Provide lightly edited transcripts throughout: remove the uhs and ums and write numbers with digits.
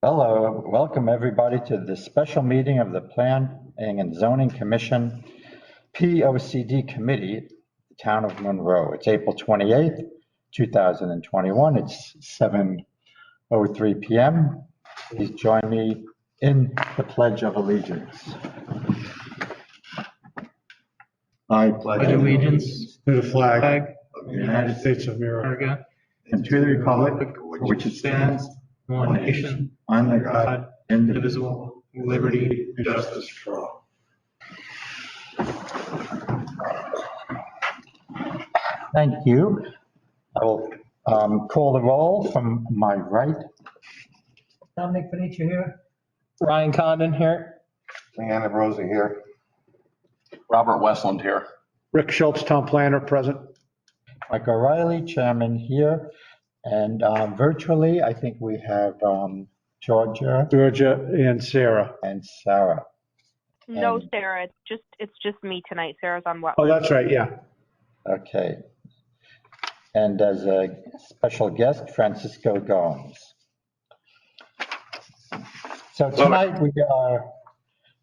Hello, welcome everybody to the special meeting of the Planning and Zoning Commission, POCD Committee, the Town of Monroe. It's April 28th, 2021. It's 7:03 p.m. Please join me in the Pledge of Allegiance. I pledge allegiance to the flag of the United States of America and to the republic for which it stands, one nation, under God, indivisible, with liberty and justice for all. Thank you. I will call the roll from my right. Dominic Fenicia here. Ryan Condon here. Leanna Rosa here. Robert Westland here. Rick Schultz, town planner, present. Mike O'Reilly, chairman here. And virtually, I think we have Georgia And Sarah. and Sarah. No, And- Sarah, it's just me tonight. Sarah's on what? Oh, that's right, yeah. Okay. And as a special guest, Francisco Gomes. So tonight we are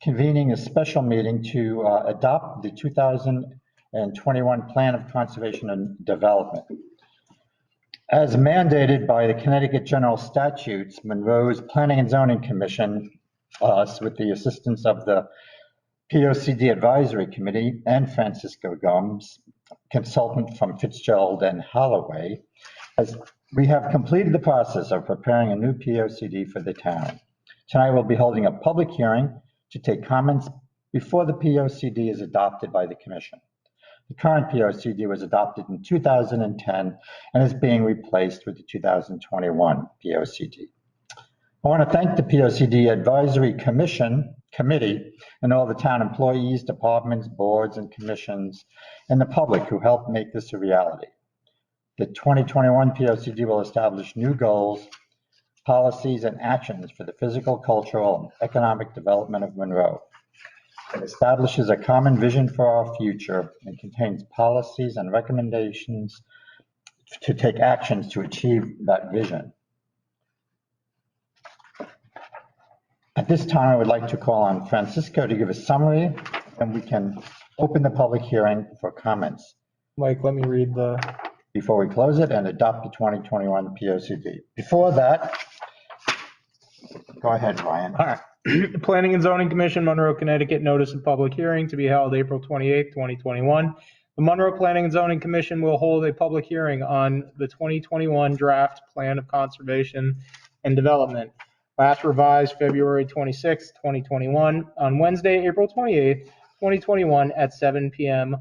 convening a special meeting to adopt the 2021 Plan of Conservation and Development. As mandated by the Connecticut General Statutes, Monroe's Planning and Zoning Commission, with the assistance of the POCD Advisory Committee and Francisco Gomes, consultant from Fitzgerald and Holloway, as we have completed the process of preparing a new POCD for the town. Tonight we'll be holding a public hearing to take comments before the POCD is adopted by the Commission. The current POCD was adopted in 2010 and is being replaced with the 2021 POCD. I want to thank the POCD Advisory Committee and all the town employees, departments, boards, and commissions, and the public who helped make this a reality. The 2021 POCD will establish new goals, policies, and actions for the physical, cultural, and economic development of Monroe. It establishes a common vision for our future and contains policies and recommendations to take actions to achieve that vision. At this time, I would like to call on Francisco to give a summary, and we can open the public hearing for comments Mike, let me read the. before we close it and adopt the 2021 POCD. Before that, go ahead, Ryan. All right. Planning and Zoning Commission, Monroe, Connecticut, notice of public hearing to be held April 28th, 2021. The Monroe Planning and Zoning Commission will hold a public hearing on the 2021 draft Plan of Conservation and Development, last revised February 26th, 2021, on Wednesday, April 28th, 2021 at 7 p.m.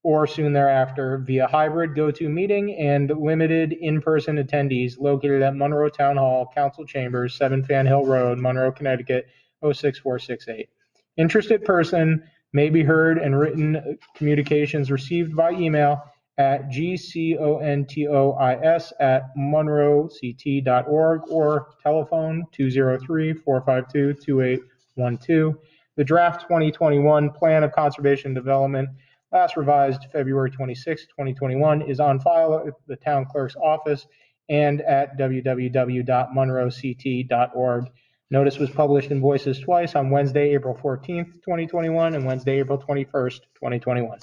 or soon thereafter via hybrid go-to meeting and limited in-person attendees located at Monroe Town Hall, Council Chambers, 7 Fan Hill Road, Monroe, Connecticut, 06468. Interested person may be heard and written communications received by email at gcontois@monroect.org or telephone 203-452-2812. The draft 2021 Plan of Conservation and Development, last revised February 26, 2021, is on file at the town clerk's office and at www.monroect.org. Notice was published in Voices twice on Wednesday, April 14th, 2021 and Wednesday, April 21st, 2021.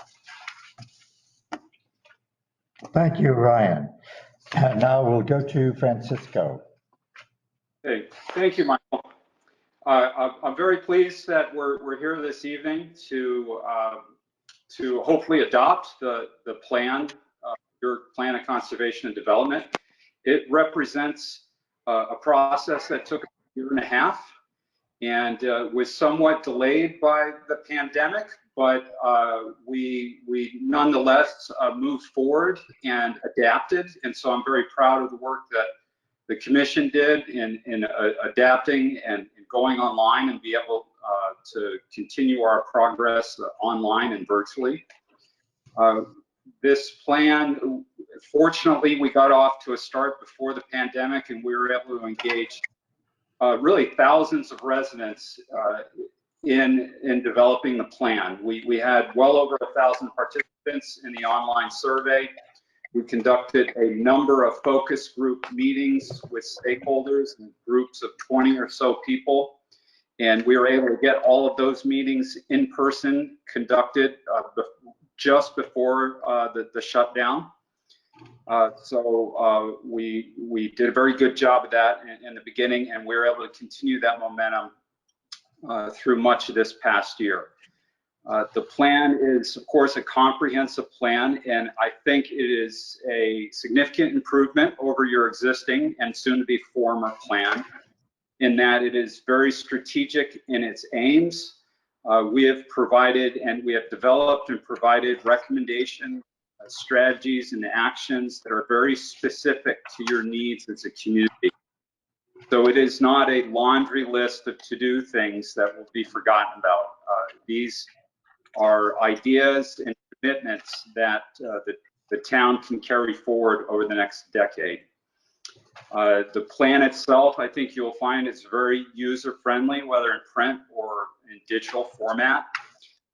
Thank you, Ryan. And now we'll go to Francisco. Hey, thank you, Michael. I'm very pleased that we're here this evening to hopefully adopt the plan, your Plan of Conservation and Development. It represents a process that took a year and a half and was somewhat delayed by the pandemic, but we nonetheless moved forward and adapted. And so I'm very proud of the work that the commission did in adapting and going online and be able to continue our progress online and virtually. This plan, fortunately, we got off to a start before the pandemic, and we were able to engage really thousands of residents in developing the plan. We had well over 1,000 participants in the online survey, We conducted a number of focus group meetings with stakeholders in groups of 20 or so people. And we were able to get all of those meetings in person conducted just before the shutdown. So we did a very good job of that in the beginning, and we were able to continue that momentum through much of this past year. The plan is, of course, a comprehensive plan, and I think it is a significant improvement over your existing and soon-to-be former plan, in that it is very strategic in its aims. We have provided and we have developed and provided recommendation strategies and actions that are very specific to your needs as a community. So it is not a laundry list of to-do things that will be forgotten about. These are ideas and commitments that the town can carry forward over the next decade. The plan itself, I think you'll find it's very user-friendly, whether in print or in digital format.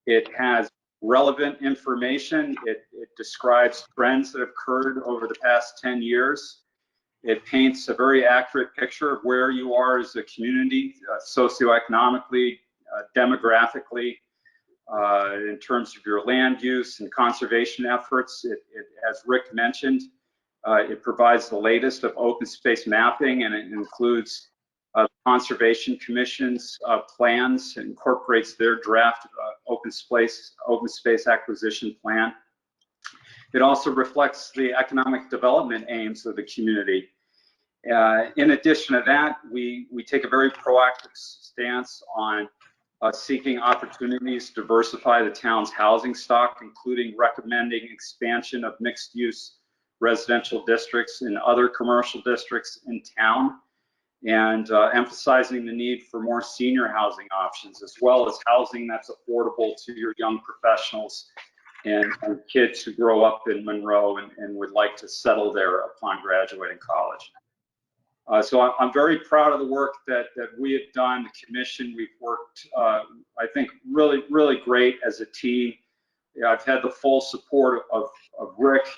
It has relevant information. It describes trends that have occurred over the past 10 years. It paints a very accurate picture of where you are as a community, socioeconomically, demographically, in terms of your land use and conservation efforts. As Rick mentioned, it provides the latest of open space mapping, and it includes Conservation Commission's plans, incorporates their draft open space acquisition plan. It also reflects the economic development aims of the community. In addition to that, we take a very proactive stance on seeking opportunities to diversify the town's housing stock, including recommending expansion of mixed-use residential districts and other commercial districts in town, and emphasizing the need for more senior housing options, as well as housing that's affordable to your young professionals and kids who grow up in Monroe and would like to settle there upon graduating college. So I'm very proud of the work that we have done. The commission, we've worked, I think, really great as a team. I've had the full support of Rick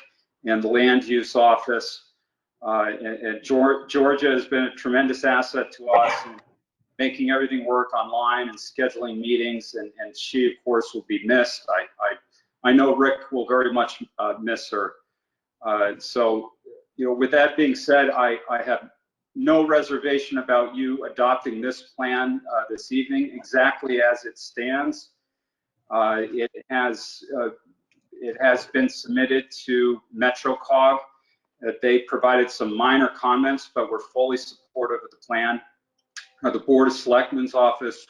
and the land use office. And Georgia has been a tremendous asset to us in making everything work online and scheduling meetings, and she, of course, will be missed. I know Rick will very much miss her. So, with that being said, I have no reservation about you adopting this plan this evening exactly as it stands. It has been submitted to MetroCog. They provided some minor comments, but were fully supportive of the plan. The Board of Selectmen's office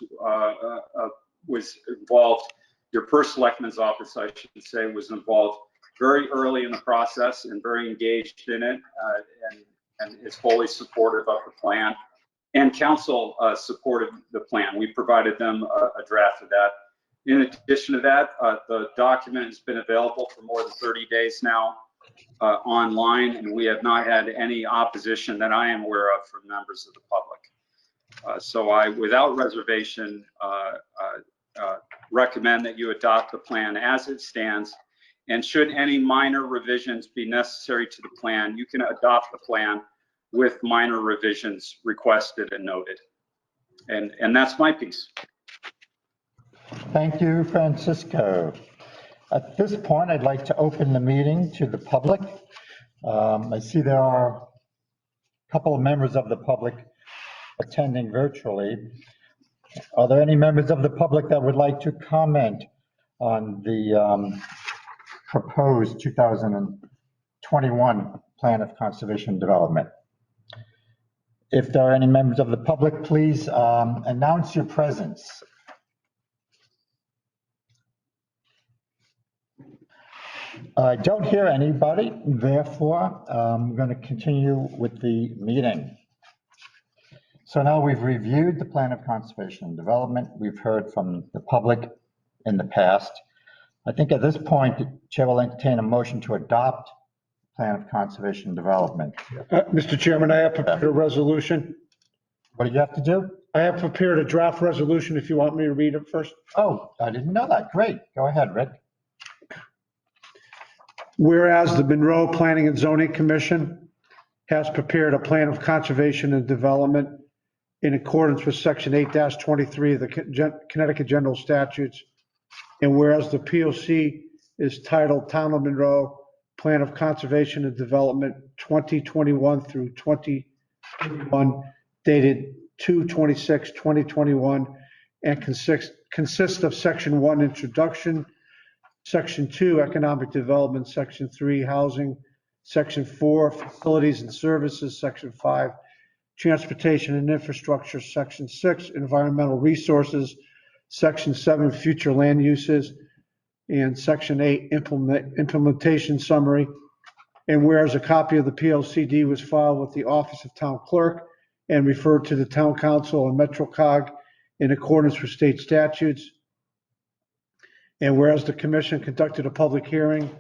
was involved. Your first Selectmen's office, I should say, was involved very early in the process and very engaged in it, and is fully supportive of the plan. And council supported the plan. We provided them a draft of that. In addition to that, the document has been available for more than 30 days now online, and we have not had any opposition that I am aware of from members of the public. So I, without reservation, recommend that you adopt the plan as it stands. And should any minor revisions be necessary to the plan, you can adopt the plan with minor revisions requested and noted. And that's my piece. Thank you, Francisco. At this point, I'd like to open the meeting to the public. I see there are a couple of members of the public attending virtually. Are there any members of the public that would like to comment on the proposed 2021 Plan of Conservation and Development? If there are any members of the public, please announce your presence. I don't hear anybody, therefore I'm going to continue with the meeting. So now we've reviewed the Plan of Conservation and Development. We've heard from the public in the past. I think at this point, the Chair will entertain a motion to adopt the Plan of Conservation and Development. Mr. Chairman, I have prepared a resolution. What do you have to do? I have prepared a draft resolution if you want me to read it first. Oh, I didn't know that. Great. Go ahead, Rick. Whereas the Monroe Planning and Zoning Commission has prepared a plan of conservation and development in accordance with Section 8-23 of the Connecticut General Statutes. And whereas the POC is titled Town of Monroe Plan of Conservation and Development 2021 through 2031, dated 2/26/2021, and consists of Section 1, Introduction, Section 2, Economic Development, Section 3, Housing, Section 4, Facilities and Services, Section 5, Transportation and Infrastructure, Section 6, Environmental Resources, Section 7, Future Land Uses, and Section 8, Implementation Summary. And whereas a copy of the PLCD was filed with the Office of Town Clerk and referred to the Town Council and MetroCog in accordance with state statutes. And whereas the commission conducted a public hearing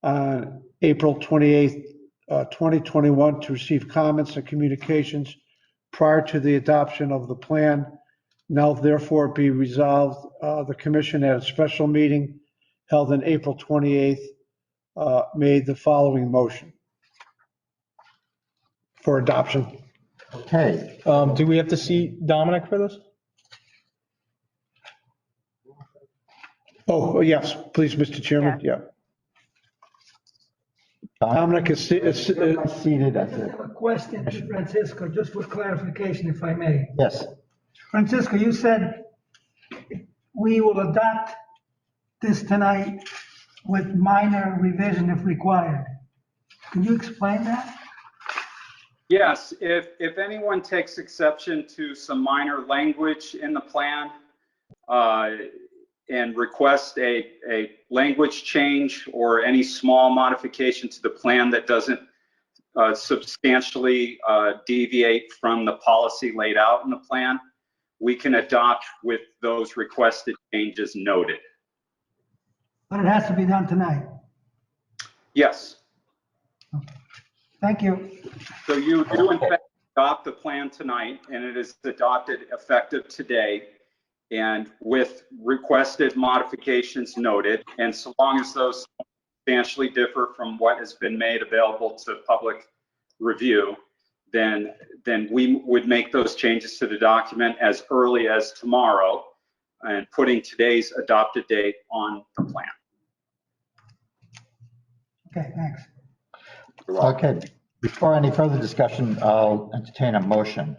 on April 28th, 2021 to receive comments and communications prior to the adoption of the plan. Now therefore be resolved, the commission at a special meeting held on April 28th made the following motion for adoption. Okay, Do we have to see Dominic for this? Oh, yes, please, Mr. Chairman, yeah. Dominic is seated as I a, have a question to Francisco, just for clarification, if I may. yes, Francisco, you said we will adopt this tonight with minor revision if required. Can you explain that? Yes, if anyone takes exception to some minor language in the plan and requests a language change or any small modification to the plan that doesn't substantially deviate from the policy laid out in the plan, we can adopt with those requested changes noted. But it has to be done tonight. Yes. Thank you. So you do in fact adopt the plan tonight, and it is adopted effective today, and with requested modifications noted. And so long as those substantially differ from what has been made available to public review, then we would make those changes to the document as early as tomorrow and putting today's adopted date on the plan. Okay, thanks. okay. Before any further discussion, I'll entertain a motion.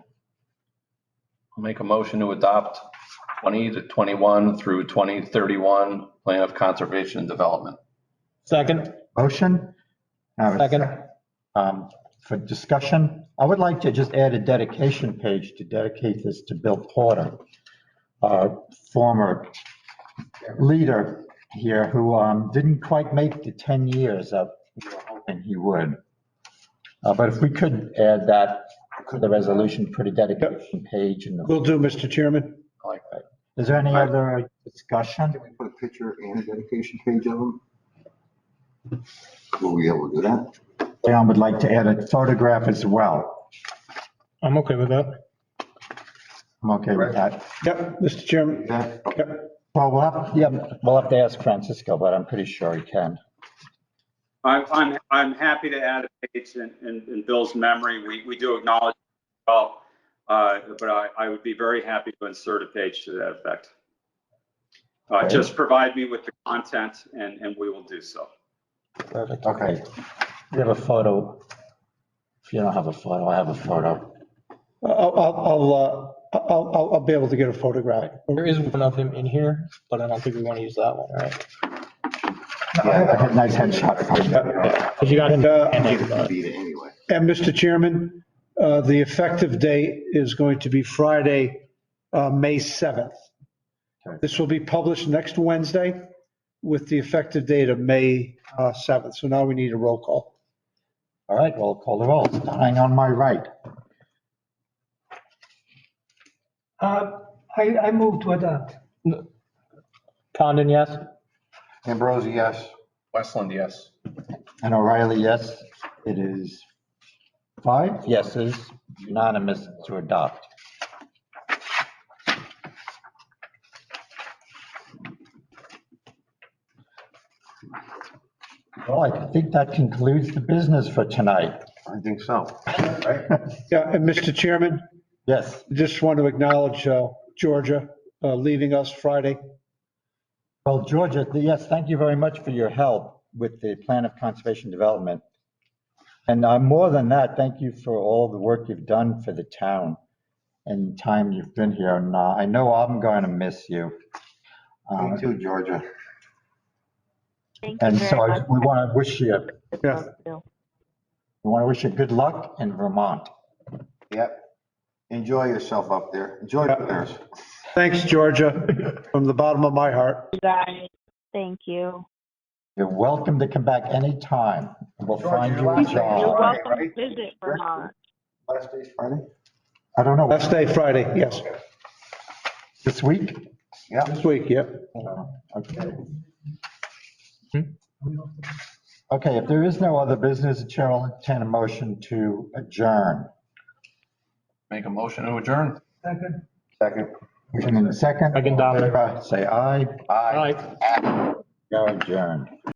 I'll make a motion to adopt 20 to 21 through 2031 Plan of Conservation and Development. Second? Motion? Now, Second. For discussion, I would like to just add a dedication page to dedicate this to Bill Porter, our former leader here who didn't quite make the 10 years that we were hoping he would. But if we could add that to the resolution, put a dedication page in the. Will do, Mr. Chairman. I like that. Is there any other discussion? Can we put a picture and a dedication page of them? Will we be able to do that? Leon would like to add a photograph as well. I'm okay with that. I'm okay with that. Yep, Mr. Chairman. Yeah. Yep. Well, we'll have to ask Francisco, but I'm pretty sure he can. I'm happy to add a page in Bill's memory. We do acknowledge it well, but I would be very happy to insert a page to that effect. Okay. Just provide me with the content and we will do so. Perfect. Okay. We have a photo. If you don't have a photo, I have a photo. I'll be able to get a photograph. There is one of him in here, but I don't think we want to use that one, right? Yeah, a nice headshot. Because you got And, Beat it anyway. And Mr. Chairman, the effective date is going to be Friday, May 7th. Okay. This will be published next Wednesday with the effective date of May 7th. So now we need a roll call. All right, well, call the roll. Starting on my right. I move to adopt. Condon, yes? Ambrosi, yes. Westland, yes. And O'Reilly, yes. It is 5 yeses, unanimous to adopt. Well, I think that concludes the business for tonight. I think so. Right? Yeah, and Mr. Chairman, Yes, just want to acknowledge Georgia leaving us Friday. well, Georgia, yes, thank you very much for your help with the plan of conservation development. And more than that, thank you for all the work you've done for the town and time you've been here. And I know I'm going to miss you. Me too, Georgia. Thank you And very so much. we want to wish you, Yeah. good luck in Vermont. Yep. Enjoy yourself up there. Enjoy the Bears. Thanks, Georgia, from the bottom of my heart. You guys. Thank you. You're welcome to come back anytime. We'll find you a You're job. welcome right? to visit Vermont. Last day's Friday? I don't know, Last day, Friday, yes, this week? Yeah. this week, yep. Okay. Okay, if there is no other business, the chair will entertain a motion to adjourn. Make a motion to adjourn. Second. Second. Motion in a second. Second, Dominic. Say aye. Aye. Aye. Go adjourned.